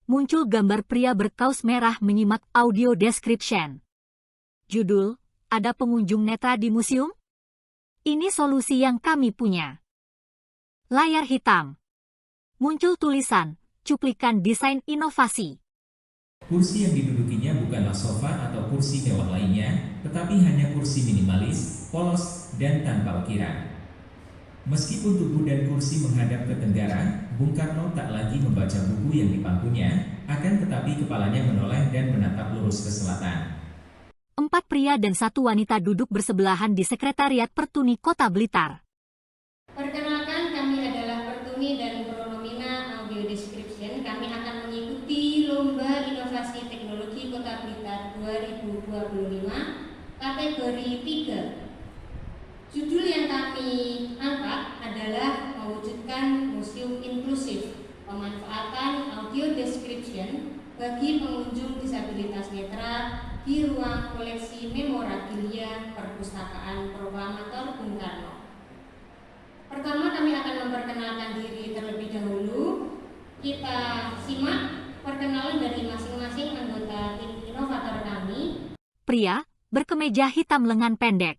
muncul gambar pria berkaus merah menyimak audio description. Judul, ada pengunjung netra di museum? Ini solusi yang kami punya. Layar hitam. Muncul tulisan, cuplikan desain inovasi. Kursi yang didudukinya bukanlah sofa atau kursi mewah lainnya, tetapi hanya kursi minimalis, polos, dan tanpa ukiran. Meskipun tubuh dan kursi menghadap ke tenggara, Bung Karno tak lagi membaca buku yang di bangkunya, akan tetapi kepalanya menoleh dan menatap lurus ke selatan. 4 pria dan 1 wanita duduk bersebelahan di Sekretariat Pertuni Kota Blitar. Perkenalkan, kami adalah Pertuni dan Pronomina Audio Description. Kami akan mengikuti Lomba Inovasi Teknologi Kota Blitar 2025 kategori 3. Judul yang kami angkat adalah mewujudkan museum inklusif, pemanfaatan audio description bagi pengunjung disabilitas netra di ruang koleksi memorabilia Perpustakaan Proklamator Bung Karno. Pertama, kami akan memperkenalkan diri terlebih dahulu. Kita simak perkenalan dari masing-masing anggota tim inovator kami. Pria, berkemeja hitam lengan pendek.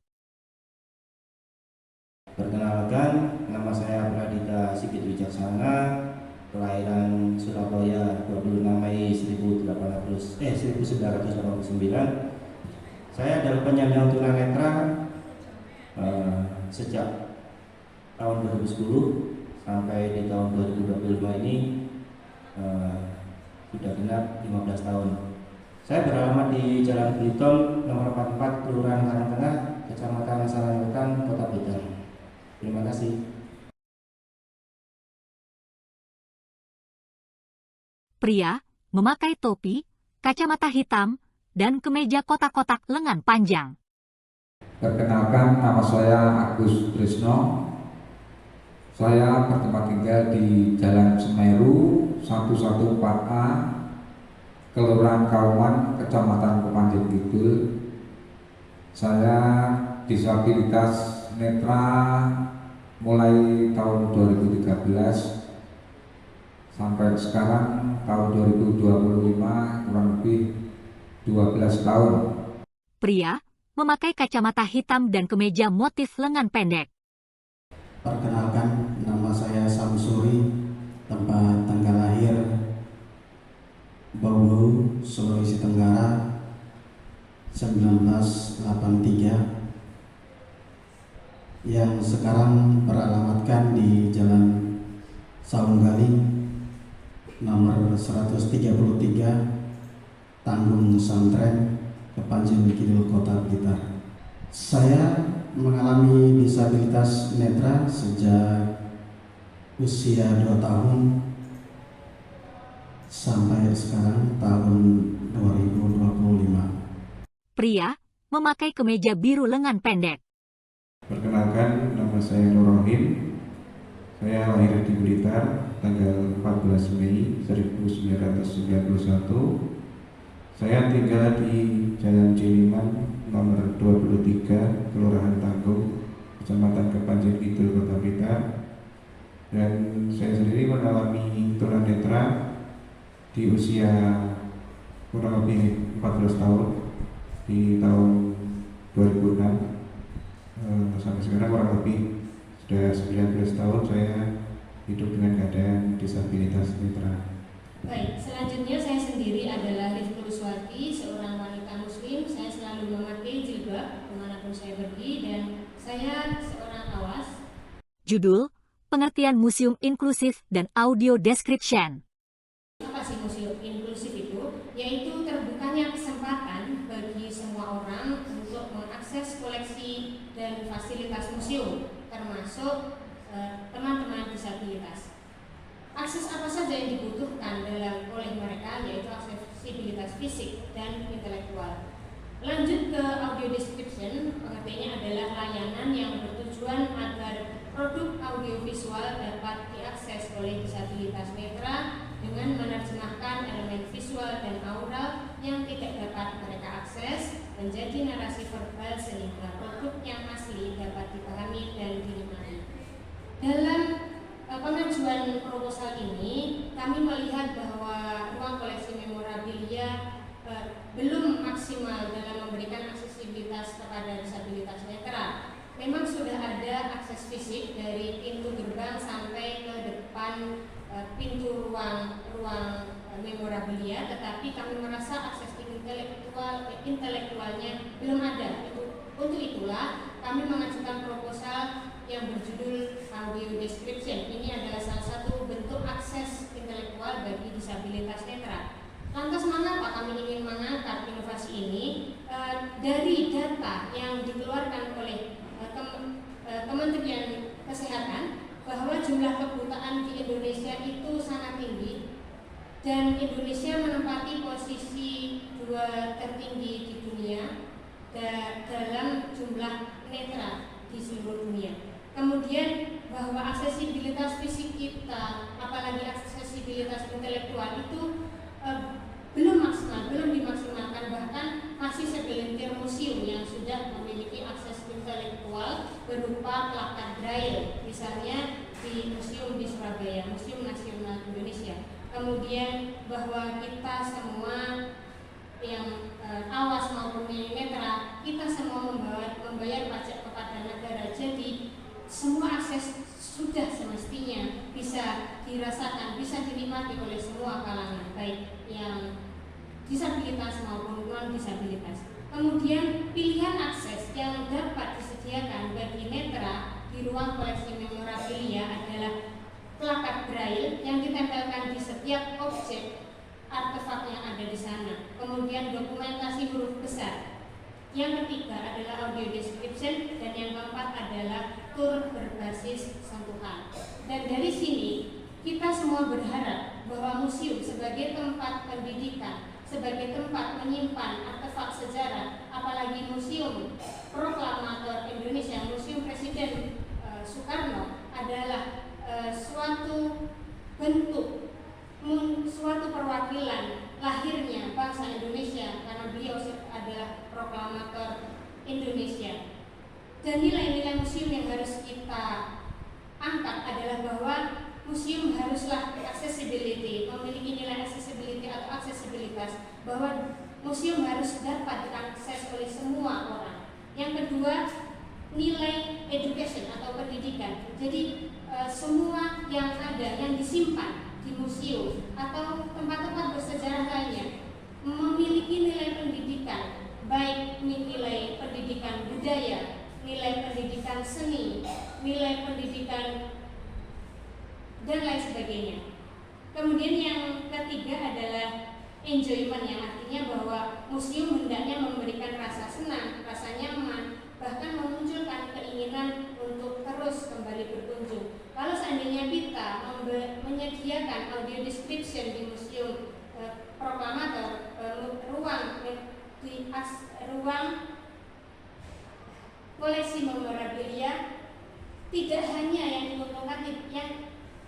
Perkenalkan, nama saya Pradita Sigit Wijaksana, kelahiran Surabaya 26 Mei 1989. Saya adalah penyandang tunanetra sejak tahun 2010 sampai di tahun 2025 ini sudah genap 15 tahun. Saya beralamat di Jalan Bliton nomor 44 Kelurahan Karangtengah, Kecamatan Saranwetan, Kota Blitar. Terima kasih. Pria, memakai topi, kacamata hitam, dan kemeja kotak-kotak lengan panjang. Perkenalkan, nama saya Agus Trisno. Saya bertempat tinggal di Jalan Semeru 114A, Kelurahan Kauman, Kecamatan Kepanjen Kidul. Saya disabilitas netra mulai tahun 2013 sampai sekarang tahun 2025, kurang lebih 12 tahun. Pria, memakai kacamata hitam dan kemeja motif lengan pendek. Perkenalkan, nama saya Samsuri, tempat tanggal lahir Bau, Sulawesi Tenggara 1983, yang sekarang beralamatkan di Jalan Saunggaling nomor 133, Tanggung Santren, Kepanjen Kidul, Kota Blitar. Saya mengalami disabilitas netra sejak usia 2 tahun sampai sekarang tahun 2025. Pria, memakai kemeja biru lengan pendek. Perkenalkan, nama saya Nurrohim. Saya lahir di Blitar tanggal 14 Mei 1991. Saya tinggal di Jalan Ciliman nomor 23, Kelurahan Tanggung, Kecamatan Kepanjen Kidul, Kota Blitar. Dan saya sendiri mengalami tunanetra di usia kurang lebih 14 tahun di tahun 2006. Sampai sekarang kurang lebih sudah 19 tahun saya hidup dengan keadaan disabilitas netra. Baik, selanjutnya saya sendiri adalah Rifkul Swati, seorang wanita muslim. Saya selalu memakai jilbab dimanapun saya pergi dan saya seorang awas. Judul, pengertian museum inklusif dan audio description. Apa sih museum inklusif itu? Yaitu terbukanya kesempatan bagi semua orang untuk mengakses koleksi dan fasilitas museum, termasuk teman-teman disabilitas. Akses apa saja yang dibutuhkan oleh mereka, yaitu aksesibilitas fisik dan intelektual. Lanjut ke audio description, pengertiannya adalah layanan yang bertujuan agar produk audiovisual dapat diakses oleh disabilitas netra dengan menerjemahkan elemen visual dan aural yang tidak dapat mereka akses menjadi narasi verbal sehingga produk yang asli dapat dipahami dan dinikmati. Dalam pengajuan proposal ini, kami melihat bahwa ruang fisik dari pintu gerbang sampai ke depan pintu ruang memorabilia, tetapi kami merasa akses intelektualnya belum ada. Untuk itulah kami mengajukan proposal yang berjudul audio description. Ini adalah salah satu bentuk akses intelektual bagi disabilitas netra. Lantas mengapa kami ingin mengangkat inovasi ini? Dari data yang dikeluarkan oleh Kementerian Kesehatan bahwa jumlah kebutaan di Indonesia itu sangat tinggi dan Indonesia menempati posisi 2 tertinggi di dunia dalam jumlah netra di seluruh dunia. Kemudian bahwa aksesibilitas fisik kita, apalagi aksesibilitas intelektual itu belum dimaksimalkan, bahkan masih segelintir museum yang sudah memiliki akses intelektual berupa plakat braille, misalnya di museum di Surabaya, Museum Nasional Indonesia. Kemudian bahwa kita semua yang awas maupun netra, kita semua membayar pajak kepada negara. Jadi semua akses sudah semestinya bisa dirasakan, bisa dinikmati oleh semua kalangan, baik yang disabilitas maupun non-disabilitas. Kemudian pilihan akses yang dapat disediakan bagi netra di ruang koleksi memorabilia adalah plakat braille yang ditempelkan di setiap objek artefak yang ada di sana. Kemudian dokumentasi huruf besar. Yang ketiga adalah audio description, dan yang keempat adalah tur berbasis sentuhan. Dan dari sini kita semua berharap bahwa museum sebagai tempat pendidikan, sebagai tempat menyimpan artefak sejarah, apalagi Museum Proklamator Indonesia, Museum Presiden Soekarno adalah suatu bentuk, suatu perwakilan lahirnya bangsa Indonesia, karena beliau adalah proklamator Indonesia. Dan nilai-nilai museum yang harus kita angkat adalah bahwa museum haruslah accessibility, memiliki nilai accessibility atau aksesibilitas, bahwa museum harus dapat diakses oleh semua orang. Yang kedua, nilai education atau pendidikan. Jadi semua yang ada, yang disimpan di museum atau tempat-tempat bersejarah lainnya memiliki nilai pendidikan, baik nilai pendidikan budaya, nilai pendidikan seni, nilai pendidikan dan lain sebagainya. Kemudian yang ketiga adalah enjoyment, yang artinya bahwa museum hendaknya memberikan rasa senang, rasa nyaman, bahkan memunculkan keinginan untuk terus kembali berkunjung. Kalau seandainya kita menyediakan audio description di Museum Proklamator, ruang koleksi memorabilia, tidak hanya yang diuntungkan,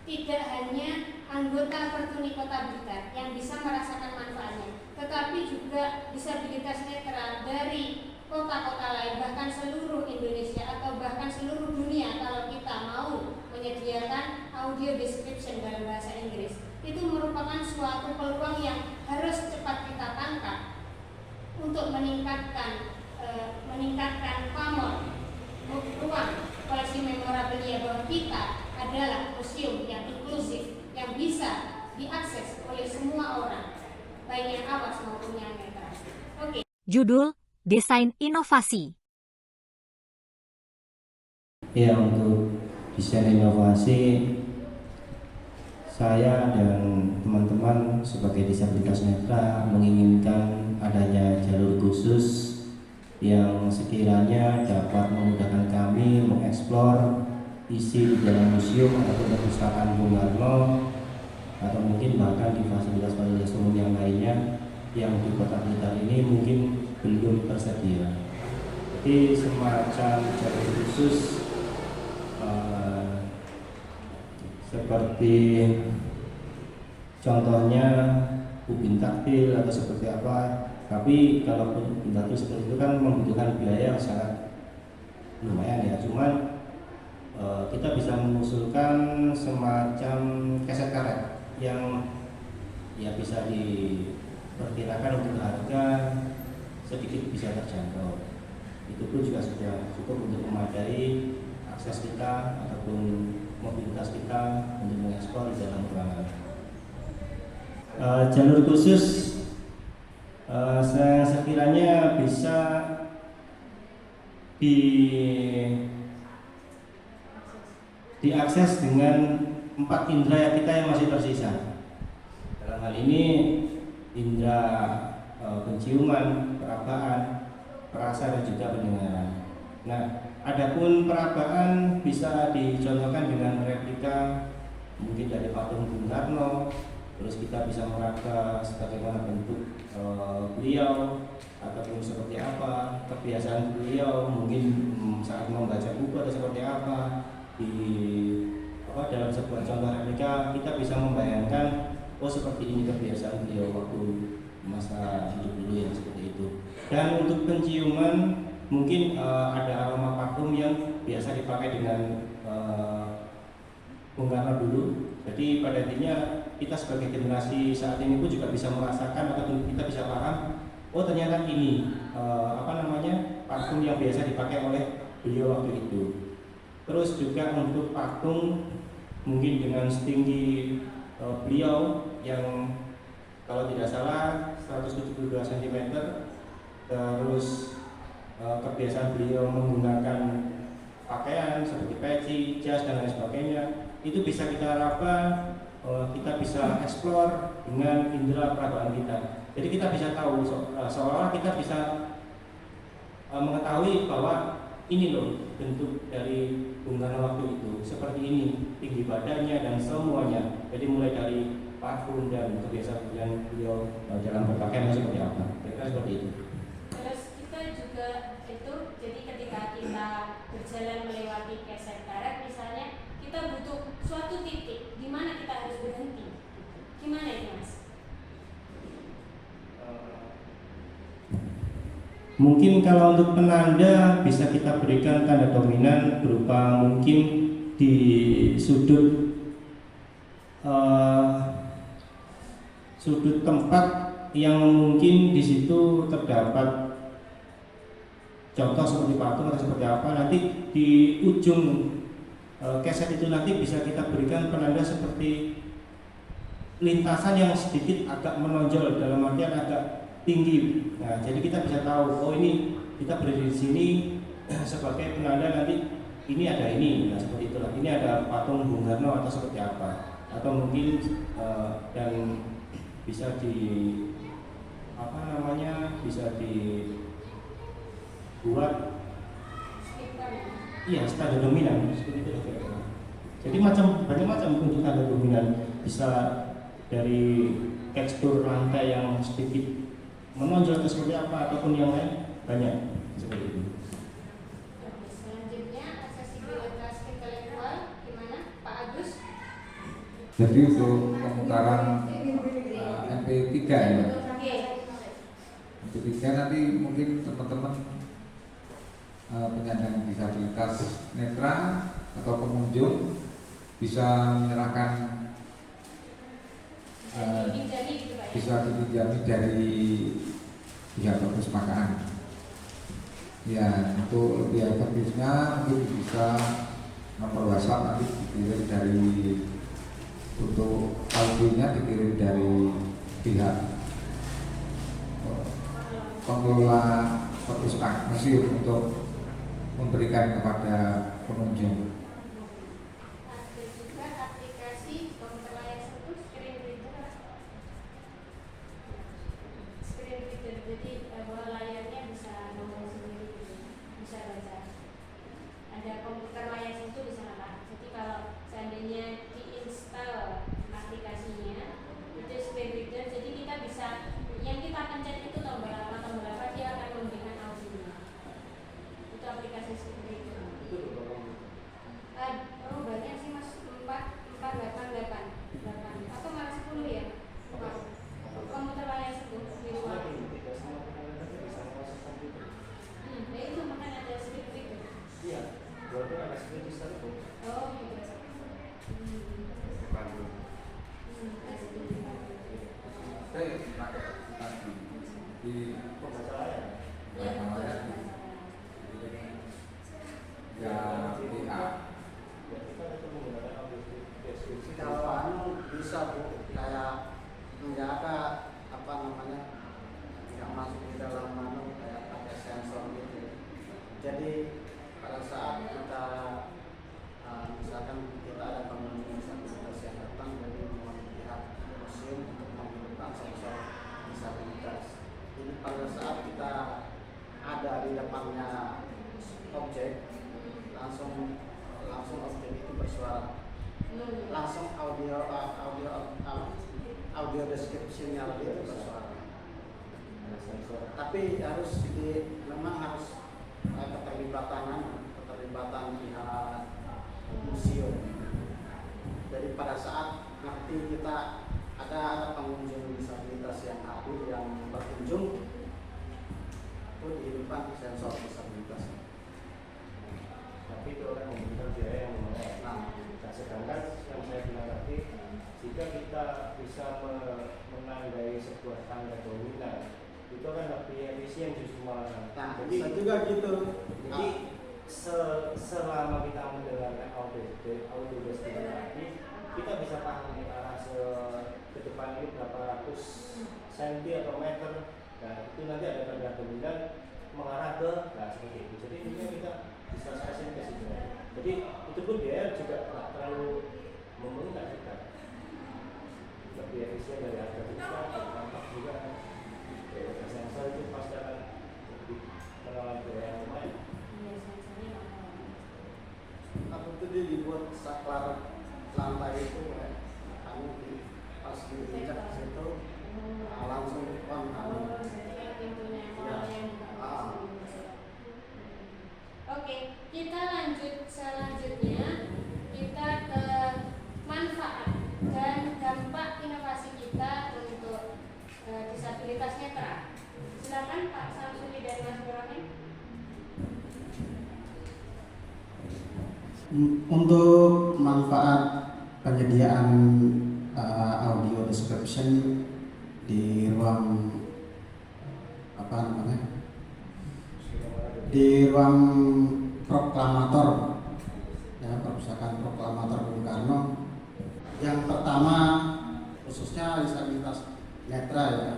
tidak hanya anggota Pertuni Kota Blitar yang bisa merasakan manfaatnya, tetapi juga disabilitas netra dari kota-kota lain, bahkan seluruh Indonesia atau bahkan seluruh dunia. Kalau kita mau menyediakan audio description dalam bahasa Inggris, itu merupakan suatu peluang yang harus cepat kita tangkap untuk meningkatkan pamor ruang koleksi memorabilia, bahwa kita adalah museum yang inklusif, yang bisa diakses oleh semua orang, baik yang awas maupun yang netra. Oke. Judul Desain Inovasi. Ya, untuk desain inovasi, saya dan teman-teman sebagai disabilitas netra menginginkan adanya jalur khusus yang sekiranya dapat memudahkan kami mengeksplor isi di dalam museum atau perpustakaan Bung Karno, atau mungkin bahkan di fasilitas-fasilitas umum yang lainnya yang di Kota Blitar ini mungkin belum tersedia. Jadi semacam jalur khusus seperti contohnya ubin taktil atau seperti apa. Tapi kalau ubin taktil seperti itu kan membutuhkan biaya yang sangat lumayan ya. Cuman kita bisa mengusulkan semacam keset karet yang ya bisa diperkirakan untuk harga sedikit bisa terjangkau. Itu pun juga sudah cukup untuk memadai akses kita ataupun mobilitas kita untuk mengeksplor di dalam ruangan. Jalur khusus sekiranya bisa diakses dengan 4 indera kita yang masih tersisa. Dalam hal ini indera penciuman, perabaan, perasa dan juga pendengaran. Nah, adapun perabaan bisa dicontohkan dengan replika mungkin dari patung Bung Karno, terus kita bisa meraba sebagaimana bentuk beliau ataupun seperti apa kebiasaan beliau, mungkin saat membaca buku atau seperti apa. Dalam sebuah contoh replika kita bisa membayangkan oh seperti ini kebiasaan beliau waktu masa hidup dulu ya, seperti itu. Dan untuk penciuman mungkin ada aroma parfum yang biasa dipakai dengan Bung Karno dulu. Jadi pada intinya kita sebagai generasi saat ini pun juga bisa merasakan atau kita bisa paham oh ternyata ini parfum yang biasa dipakai oleh beliau waktu itu. Terus juga untuk patung mungkin dengan setinggi beliau yang kalau tidak salah 172 cm, terus kebiasaan beliau menggunakan pakaian seperti peci, jas dan lain sebagainya, itu bisa kita raba, kita bisa eksplor dengan indera perabaan kita. Jadi kita bisa tahu seolah-olah kita bisa mengetahui bahwa ini loh bentuk dari Bung Karno waktu itu, seperti ini tinggi badannya dan semuanya. Jadi mulai dari parfum dan kebiasaan beliau dalam berpakaian seperti apa, kira-kira seperti itu. Terus kita juga itu, jadi ketika kita berjalan melewati keset barat misalnya, kita butuh suatu titik di mana kita harus berhenti. Gimana itu Mas? Mungkin kalau untuk penanda bisa kita berikan tanda dominan berupa mungkin di sudut tempat yang mungkin di situ terdapat contoh seperti patung atau seperti apa, nanti di ujung keset itu nanti bisa kita berikan penanda seperti lintasan yang sedikit agak menonjol, dalam artian agak tinggi. Nah, jadi kita bisa tahu oh ini kita berdiri di sini sebagai penanda nanti ini ada ini. Nah, seperti itulah. Ini ada patung Bung Karno atau seperti apa. Atau mungkin dan bisa bisa dibuat standar dominan seperti itu kira-kira. Jadi banyak macam untuk tanda dominan, bisa dari tekstur lantai yang sedikit menonjol atau seperti apa ataupun yang lain, banyak seperti itu. Selanjutnya aksesibilitas intelektual gimana Pak Agus? Jadi untuk pemutaran MP3 ya. MP3 nanti mungkin teman-teman penyandang disabilitas netra atau pengunjung bisa menyerahkan bisa dipinjami dari pihak perpustakaan. Ya, untuk lebih efektifnya mungkin bisa nomor WhatsApp nanti dikirim dari, untuk audionya dikirim dari pihak pengelola perpustakaan museum untuk memberikan kepada pengunjung. pihak. Kalau bisa Bu, kayak nggak ada apa namanya, nggak masuk di dalam kayak pakai sensor gitu. Jadi pada saat kita misalkan kita ada pengunjung disabilitas yang datang dari pihak museum untuk menghidupkan sensor disabilitas, ini pada saat kita ada di depannya objek, langsung objek itu bersuara, langsung audio description-nya itu bersuara. Tapi harus memang harus keterlibatan pihak museum. Jadi pada saat nanti kita ada pengunjung disabilitas yang hadir yang berkunjung, itu dihidupkan sensor disabilitas. Tapi itu orang membutuhkan biaya yang lumayan. Nah, sedangkan yang saya bilang tadi, jika kita bisa menandai sebuah tanda bangunan, itu kan lebih efisien justru malah. Nah, jadi bisa juga gitu. Jadi selama kita mendengarkan audio description tadi, kita bisa paham arah ke depan ini berapa ratus senti atau meter. Nah, itu nanti ada tanda bangunan mengarah ke, nah seperti itu. Jadi ini kita bisa spesifikasi juga. Jadi itu pun biaya juga tidak terlalu membengkak juga. Lebih efisien dari harga juga, dari tampak juga. Sensor itu pasti akan lebih menawan biaya yang lumayan. Aku tuh dia dibuat saklar lantai itu ya, kamu pas diinjak ke situ langsung on kamu. Oke, kita lanjut selanjutnya. Kita ke manfaat dan dampak inovasi kita untuk disabilitas netra. Silakan Pak Samsudi dan Mas Burhanin. Untuk manfaat penyediaan audio description di ruang di ruang proklamator, ya, perpustakaan proklamator Bung Karno. Yang pertama, khususnya disabilitas netra, ya,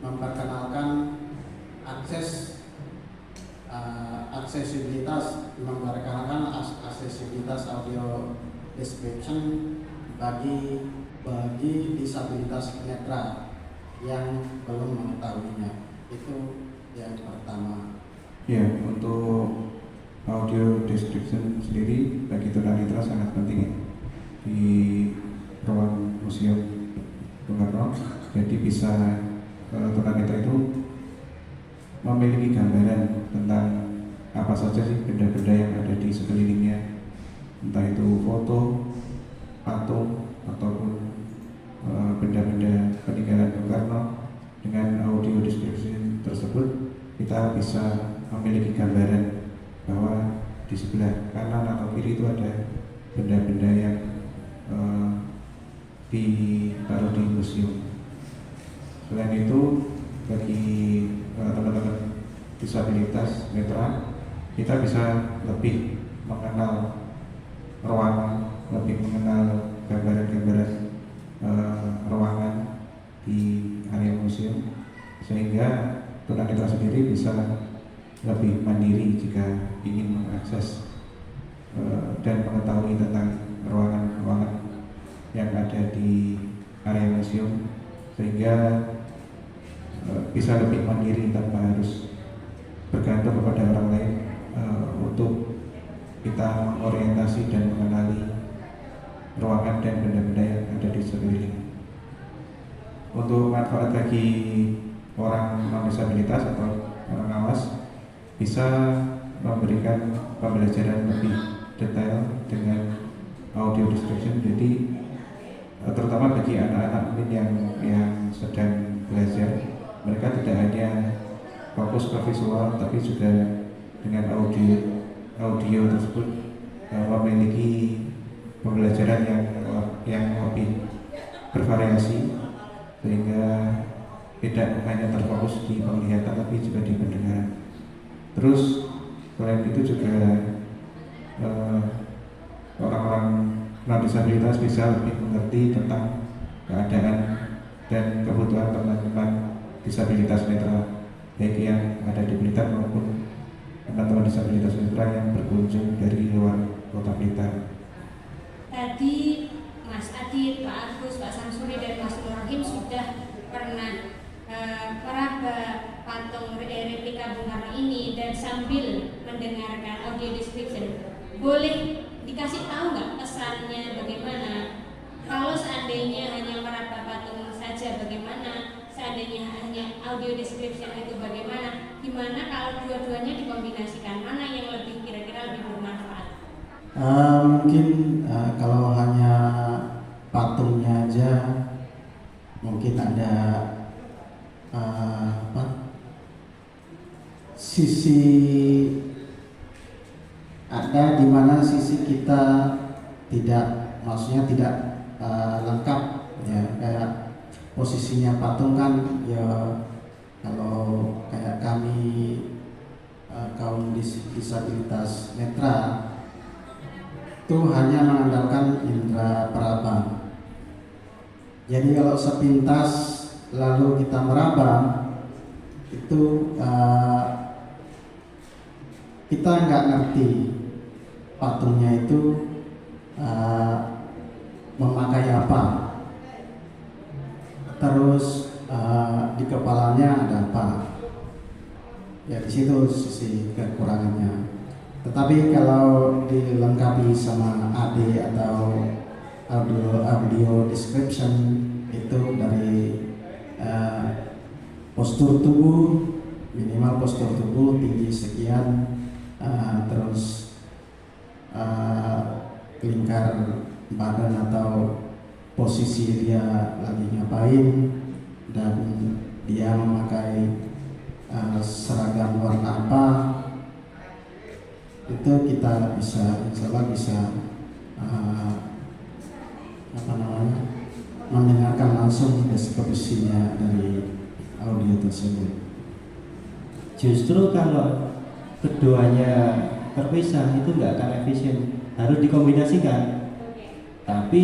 memperkenalkan aksesibilitas audio description bagi disabilitas netra yang belum mengetahuinya. Itu yang pertama. Ya, untuk audio description sendiri bagi tunanetra sangat penting ya, di ruang museum Bung Karno. Jadi bisa tunanetra itu memiliki gambaran tentang apa saja sih benda-benda yang ada di sekelilingnya, entah itu foto, patung, ataupun benda-benda peninggalan Bung Karno. Dengan audio description tersebut kita bisa memiliki gambaran bahwa di sebelah kanan atau kiri itu ada benda-benda yang ditaruh di museum. Selain itu, bagi teman-teman disabilitas netra, kita bisa lebih mengenal ruangan, lebih mengenal gambaran-gambaran ruangan di area museum, sehingga tunanetra sendiri bisa lebih mandiri jika ingin mengakses dan mengetahui tentang ruangan-ruangan yang ada di area museum, sehingga bisa lebih mandiri tanpa harus bergantung kepada orang lain untuk kita orientasi dan mengenali ruangan dan benda-benda yang ada di sekeliling. Untuk manfaat bagi orang non-disabilitas atau orang awas, bisa memberikan pembelajaran lebih detail dengan audio description. Jadi terutama bagi anak-anak mungkin yang sedang belajar, mereka tidak hanya fokus ke visual, tapi juga dengan audio tersebut memiliki pembelajaran yang lebih bervariasi, sehingga tidak hanya terfokus di penglihatan tapi juga di pendengaran. Terus selain itu juga orang-orang non disabilitas bisa lebih mengerti tentang keadaan dan kebutuhan teman-teman disabilitas netra, baik yang ada di Blitar maupun teman-teman disabilitas netra yang berkunjung dari luar Kota Blitar. Tadi Mas Adit, Pak Agus, Pak Samsuri, dan Mas Nurrahim sudah pernah meraba patung replika Bung Karno ini, dan sambil mendengarkan audio description, boleh dikasih tahu nggak pesannya bagaimana? Kalau seandainya hanya meraba patung saja bagaimana? Seandainya hanya audio description itu bagaimana? Gimana kalau dua-duanya dikombinasikan? Mana yang lebih kira-kira lebih bermanfaat? Mungkin kalau hanya patungnya aja mungkin ada sisi ada di mana sisi kita tidak, maksudnya tidak lengkap ya, kayak posisinya patung kan ya, kalau kayak kami kaum disabilitas netra itu hanya mengandalkan indera peraba. Jadi kalau sepintas lalu kita meraba itu kita nggak ngerti patungnya itu memakai apa, terus di kepalanya ada apa. Ya di situ sisi kekurangannya. Tetapi kalau dilengkapi sama AD atau audio description itu dari postur tubuh, minimal postur tubuh tinggi sekian, terus lingkar badan atau posisi dia lagi ngapain, dan dia memakai seragam warna apa, itu kita bisa, insya Allah bisa mendengarkan langsung deskripsinya dari audio tersebut. Justru kalau keduanya terpisah itu nggak akan efisien, harus dikombinasikan. Tapi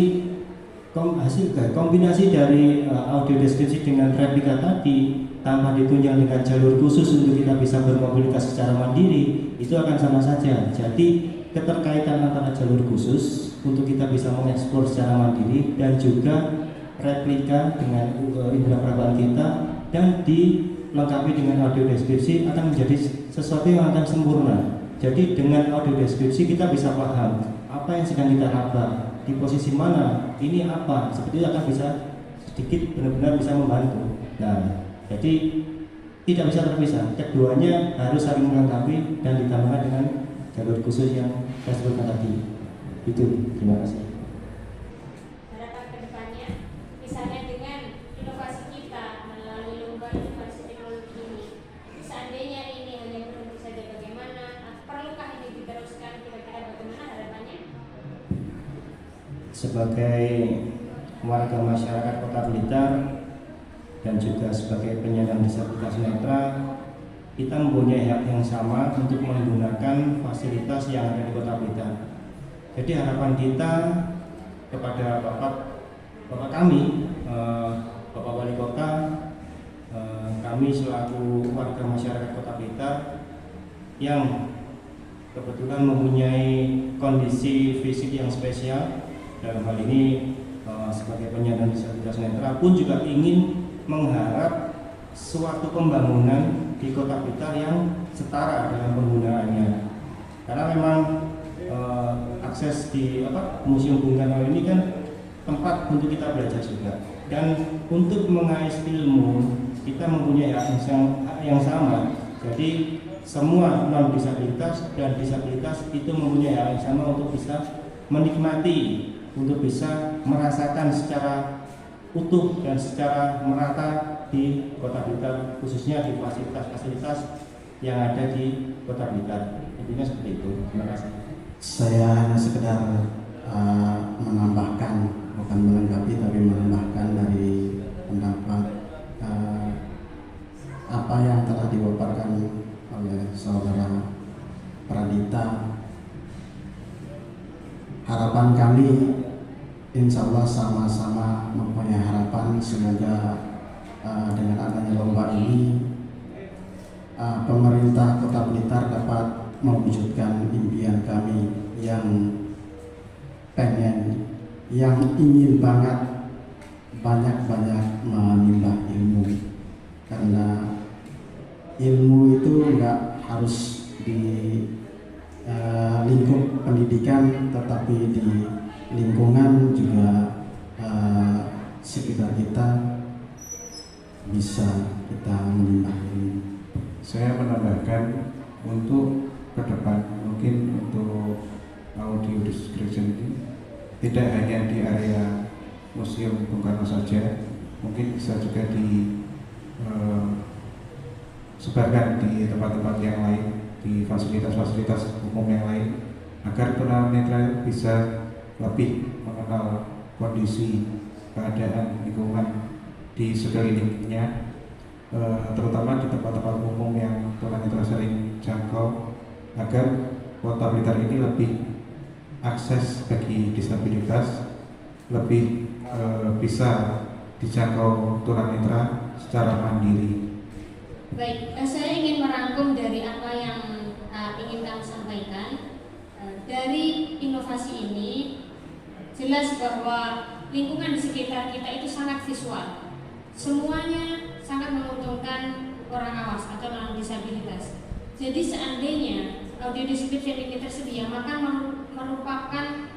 hasil kombinasi dari audio deskripsi dengan replika tadi tanpa ditunjang dengan jalur khusus untuk kita bisa bermobilitas secara mandiri, itu akan sama saja. Jadi keterkaitan antara jalur khusus untuk kita bisa mengeksplor secara mandiri dan juga replika dengan indera perabaan kita dan dilengkapi dengan audio deskripsi akan menjadi sesuatu yang akan sempurna. Jadi dengan audio deskripsi kita bisa paham apa yang sedang kita raba, di posisi mana, ini apa, seperti itu akan bisa sedikit benar-benar bisa membantu. Nah, jadi tidak bisa terpisah, keduanya harus saling melengkapi dan ditambahkan dengan jalur khusus yang saya sebutkan tadi. Itu, terima kasih. Harapan kedepannya, misalnya dengan inovasi kita melalui lomba inovasi teknologi ini, seandainya ini hanya berhenti saja bagaimana? Perlukah ini diteruskan? Kira-kira bagaimana harapannya? Sebagai warga masyarakat Kota Blitar dan juga sebagai penyandang disabilitas netra, kita mempunyai hak yang sama untuk menggunakan fasilitas yang ada di Kota Blitar. Jadi harapan kita kepada Bapak kami, Bapak Wali Kota, kami selaku warga masyarakat Kota Blitar yang kebetulan mempunyai kondisi fisik yang spesial, dalam hal ini sebagai penyandang disabilitas netra pun juga ingin mengharap suatu pembangunan di Kota Blitar yang setara dalam penggunaannya, karena memang akses di Museum Bung Karno ini kan tempat untuk kita belajar juga, dan untuk mengais ilmu kita mempunyai hak yang sama. Jadi semua non disabilitas dan disabilitas itu mempunyai hak yang sama untuk bisa menikmati, untuk bisa merasakan secara utuh dan secara merata di Kota Blitar, khususnya di fasilitas-fasilitas yang ada di Kota Blitar. Intinya seperti itu. Terima kasih. Saya hanya sekedar menambahkan, bukan melengkapi tapi menambahkan dari pendapat apa yang telah dipaparkan oleh saudara Pradita. harapan kami insya Allah sama-sama mempunyai harapan semoga dengan adanya lomba ini pemerintah Kota Blitar dapat mewujudkan impian kami yang ingin banget banyak-banyak menimba ilmu, karena ilmu itu enggak harus di lingkup pendidikan, tetapi di lingkungan juga sekitar kita bisa kita menimba ilmu. Saya menambahkan untuk ke depan mungkin untuk audio description ini tidak hanya di area Museum Bung Karno saja, mungkin bisa juga disebarkan di tempat-tempat yang lain, di fasilitas-fasilitas umum yang lain, agar tunanetra bisa lebih mengenal kondisi keadaan lingkungan di sekelilingnya, terutama di tempat-tempat umum yang tunanetra sering jangkau, agar Kota Blitar ini lebih akses bagi disabilitas lebih bisa dijangkau tunanetra secara mandiri. Baik, saya ingin merangkum dari apa yang ingin kami sampaikan. Dari inovasi ini jelas bahwa lingkungan di sekitar kita itu sangat visual. Semuanya sangat menguntungkan orang awas atau orang disabilitas. Jadi seandainya audio description ini tersedia, maka merupakan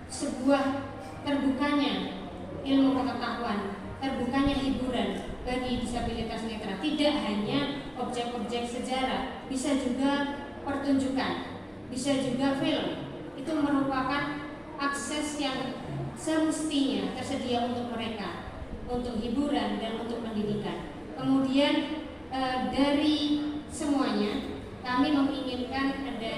sebuah terbukanya ilmu pengetahuan, terbukanya hiburan bagi disabilitas netra. Tidak hanya objek-objek sejarah, bisa juga pertunjukan, bisa juga film. Itu merupakan akses yang semestinya tersedia untuk mereka, untuk hiburan dan untuk pendidikan. Kemudian dari semuanya kami menginginkan ada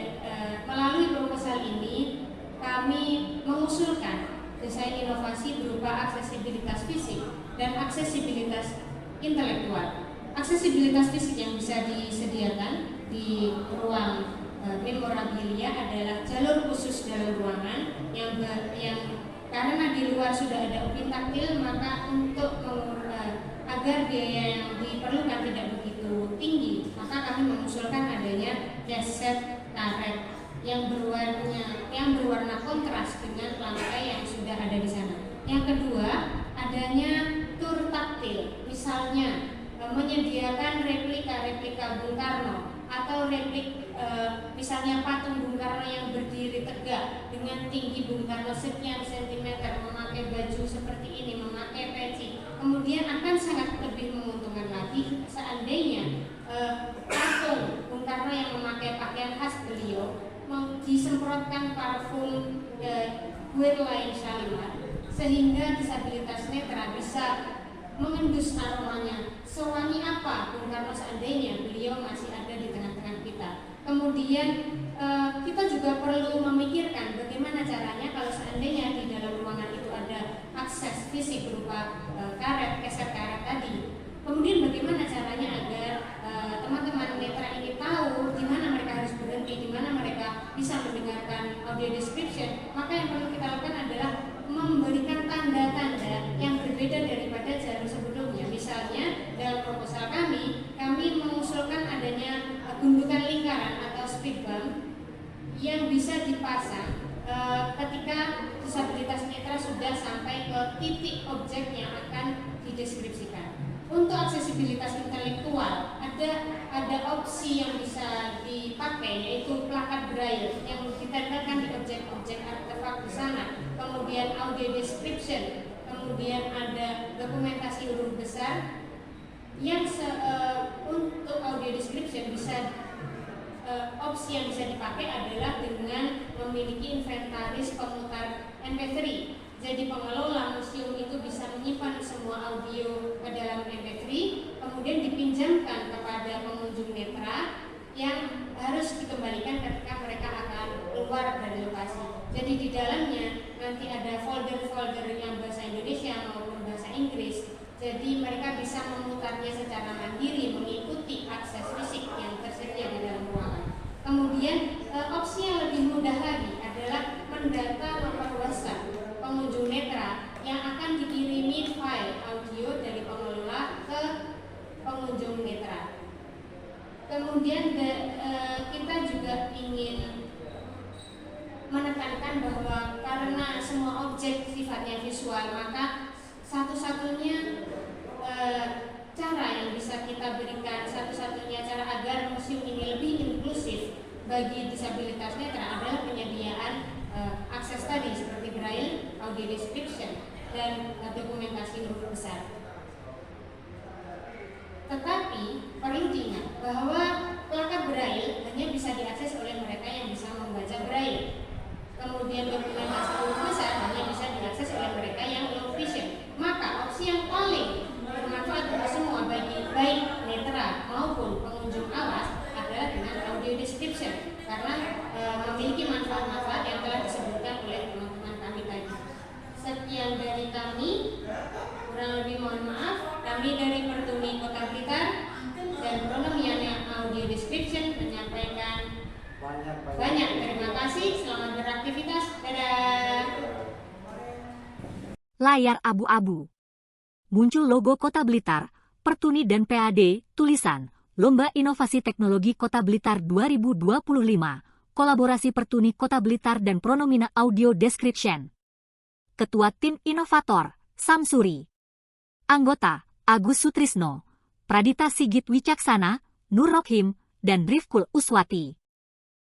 melalui proposal ini kami mengusulkan desain inovasi berupa aksesibilitas fisik dan aksesibilitas intelektual. Aksesibilitas fisik yang bisa disediakan di ruang memorabilia adalah jalur khusus dalam ruangan yang karena di luar sudah ada ubin taktil, maka untuk agar biaya yang diperlukan tidak begitu tinggi, maka kami mengusulkan adanya deset karet yang berwarna kontras dengan lantai yang sudah ada di sana. Yang kedua, adanya tur taktil, misalnya menyediakan replika Bung Karno atau misalnya patung Bung Karno yang berdiri tegak dengan tinggi Bung Karno sekian sentimeter, memakai baju seperti ini, memakai peci, kemudian akan sangat lebih menguntungkan lagi seandainya patung Bung Karno yang memakai pakaian khas beliau disemprotkan parfum Guerlain Shalimar, sehingga disabilitas netra bisa mengendus aromanya. Sewangi apa Bung Karno seandainya beliau masih ada di tengah-tengah kita. Kemudian kita juga perlu memikirkan bagaimana caranya kalau seandainya di dalam ruangan itu ada akses fisik berupa keset karet tadi. Kemudian bagaimana caranya agar teman-teman netra ini tahu di mana mereka harus berhenti, di mana mereka bisa mendengarkan audio description. Maka yang perlu kita lakukan adalah memberikan tanda-tanda yang berbeda daripada jalur sebelumnya. Misalnya dalam proposal kami mengusulkan adanya gundukan lingkaran atau speed bump yang bisa dipasang ketika disabilitas netra sudah sampai ke titik objek yang akan dideskripsikan. Untuk aksesibilitas intelektual ada opsi yang bisa dipakai, yaitu plakat braille yang ditempelkan di objek-objek artefak di sana. Kemudian audio description, kemudian ada dokumentasi huruf besar yang untuk audio description bisa opsi yang bisa dipakai adalah dengan memiliki inventaris pemutar MP3. Jadi pengelola museum itu bisa menyimpan semua audio ke dalam MP3, kemudian dipinjamkan kepada pengunjung netra yang harus dikembalikan ketika mereka akan keluar dari lokasi. Jadi di dalamnya nanti ada folder-folder yang bahasa Indonesia maupun bahasa Inggris. Jadi mereka bisa memutarnya secara mandiri mengikuti akses fisik yang tersedia di dalam ruangan. Kemudian opsi yang lebih mudah lagi adalah mendata Kemudian kita juga ingin menekankan bahwa karena semua objek sifatnya visual, maka satu-satunya cara yang bisa kita berikan, satu-satunya cara agar museum ini lebih inklusif bagi disabilitas netra adalah penyediaan akses tadi seperti braille, audio description, dan dokumentasi huruf besar. Tetapi perlu diingat bahwa plakat braille hanya bisa diakses oleh mereka yang bisa membaca braille. Kemudian dokumentasi huruf besar hanya bisa diakses oleh mereka yang low vision. Maka opsi yang paling bermanfaat untuk semua bagi baik netra maupun pengunjung awas adalah dengan audio description, karena memiliki manfaat-manfaat yang telah disebutkan oleh teman-teman kami tadi. Sekian dari kami, kurang lebih mohon maaf. Kami dari Pertuni Kota Blitar dan Pronomian Audio Description menyampaikan banyak terima kasih. Selamat beraktivitas. Dadah. Layar abu-abu. Muncul logo Kota Blitar, Pertuni dan PAD, tulisan Lomba Inovasi Teknologi Kota Blitar 2025, kolaborasi Pertuni Kota Blitar dan Pronomina Audio Description. Ketua Tim Inovator, Samsuri. Anggota, Agus Sutrisno, Pradita Sigit Wicaksana, Nur Rohim, dan Rifkul Uswati.